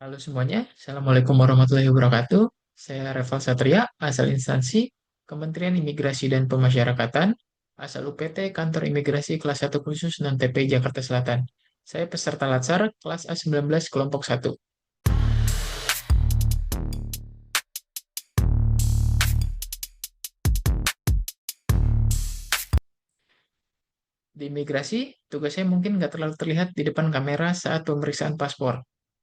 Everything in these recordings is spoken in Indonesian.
Halo semuanya, Assalamualaikum warahmatullahi wabarakatuh. Saya Reval Satria, asal instansi Kementerian Imigrasi dan Pemasyarakatan, asal UPT Kantor Imigrasi kelas 1 khusus non-TP Jakarta Selatan. Saya peserta Latsar kelas A19 kelompok 1. Di imigrasi, tugas saya mungkin nggak terlalu terlihat di depan kamera saat pemeriksaan paspor.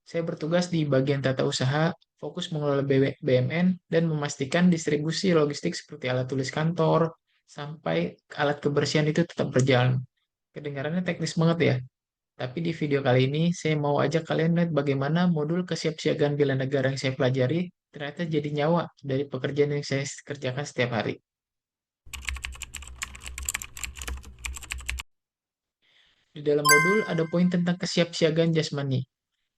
Saya bertugas di bagian tata usaha, fokus mengelola BUMN, dan memastikan distribusi logistik seperti alat tulis kantor, sampai alat kebersihan itu tetap berjalan. Kedengarannya teknis banget ya, tapi di video kali ini saya mau ajak kalian lihat bagaimana modul kesiapsiagaan bela negara yang saya pelajari ternyata jadi nyawa dari pekerjaan yang saya kerjakan setiap hari. Di dalam modul ada poin tentang kesiapsiagaan jasmani.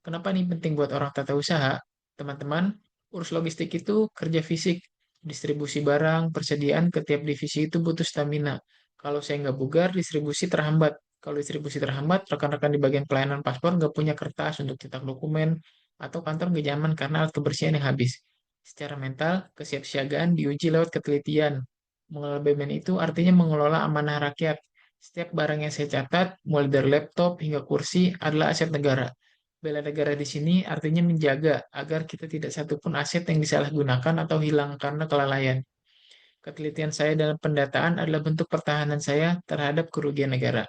Kenapa ini penting buat orang tata usaha? Teman-teman, urus logistik itu kerja fisik, distribusi barang, persediaan ke tiap divisi itu butuh stamina. Kalau saya nggak bugar, distribusi terhambat. Kalau distribusi terhambat, rekan-rekan di bagian pelayanan paspor nggak punya kertas untuk cetak dokumen, atau kantor nggak nyaman karena alat kebersihan yang habis. Secara mental, kesiapsiagaan diuji lewat ketelitian. Mengelola BUMN itu artinya mengelola amanah rakyat. Setiap barang yang saya catat, mulai dari laptop hingga kursi, adalah aset negara. Bela negara di sini artinya menjaga agar kita tidak satupun aset yang disalahgunakan atau hilang karena kelalaian. Ketelitian saya dalam pendataan adalah bentuk pertahanan saya terhadap kerugian negara.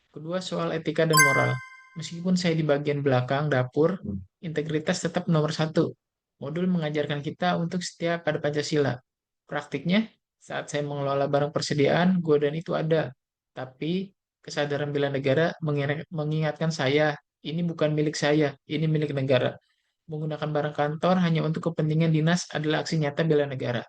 Kedua, soal etika dan moral. Meskipun saya di bagian belakang dapur, integritas tetap nomor satu. Modul mengajarkan kita untuk setia pada Pancasila. Praktiknya, saat saya mengelola barang persediaan, godaan itu ada. Tapi, kesadaran bela negara mengingatkan saya, ini bukan milik saya, ini milik negara. Menggunakan barang kantor hanya untuk kepentingan dinas adalah aksi nyata bela negara.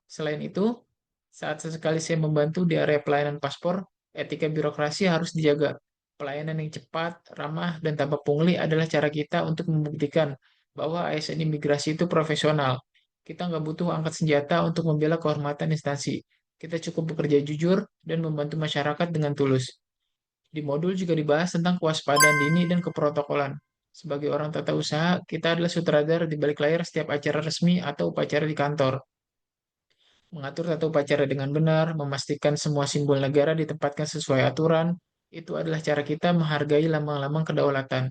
Selain itu, saat sesekali saya membantu di area pelayanan paspor, etika birokrasi harus dijaga. Pelayanan yang cepat, ramah, dan tanpa pungli adalah cara kita untuk membuktikan bahwa ASN imigrasi itu profesional. Kita nggak butuh angkat senjata untuk membela kehormatan instansi. Kita cukup bekerja jujur dan membantu masyarakat dengan tulus. Di modul juga dibahas tentang kewaspadaan dini dan keprotokolan. Sebagai orang tata usaha, kita adalah sutradara di balik layar setiap acara resmi atau upacara di kantor. Mengatur tata upacara dengan benar, memastikan semua simbol negara ditempatkan sesuai aturan, itu adalah cara kita menghargai lambang-lambang kedaulatan.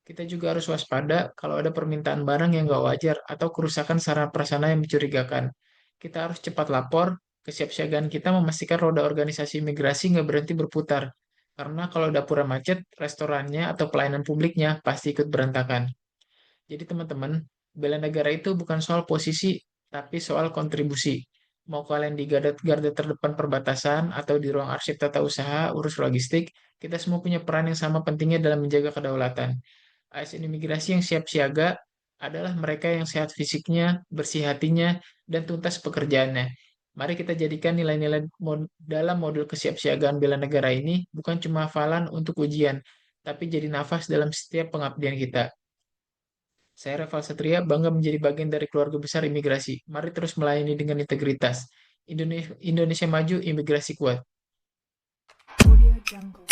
Kita juga harus waspada kalau ada permintaan barang yang nggak wajar atau kerusakan sarana prasarana yang mencurigakan. Kita harus cepat lapor, kesiapsiagaan kita memastikan roda organisasi imigrasi nggak berhenti berputar. Karena kalau dapurnya macet, restorannya atau pelayanan publiknya pasti ikut berantakan. Jadi teman-teman, bela negara itu bukan soal posisi, tapi soal kontribusi. Mau kalian di garda terdepan perbatasan atau di ruang arsip tata usaha, urus logistik, kita semua punya peran yang sama pentingnya dalam menjaga kedaulatan. ASN imigrasi yang siap siaga adalah mereka yang sehat fisiknya, bersih hatinya, dan tuntas pekerjaannya. Mari kita jadikan nilai-nilai dalam modul kesiapsiagaan bela negara ini bukan cuma hafalan untuk ujian, tapi jadi nafas dalam setiap pengabdian kita. Saya Reval Satria, bangga menjadi bagian dari keluarga besar imigrasi. Mari terus melayani dengan integritas. Indonesia, Indonesia maju, imigrasi kuat. Audio Jungle.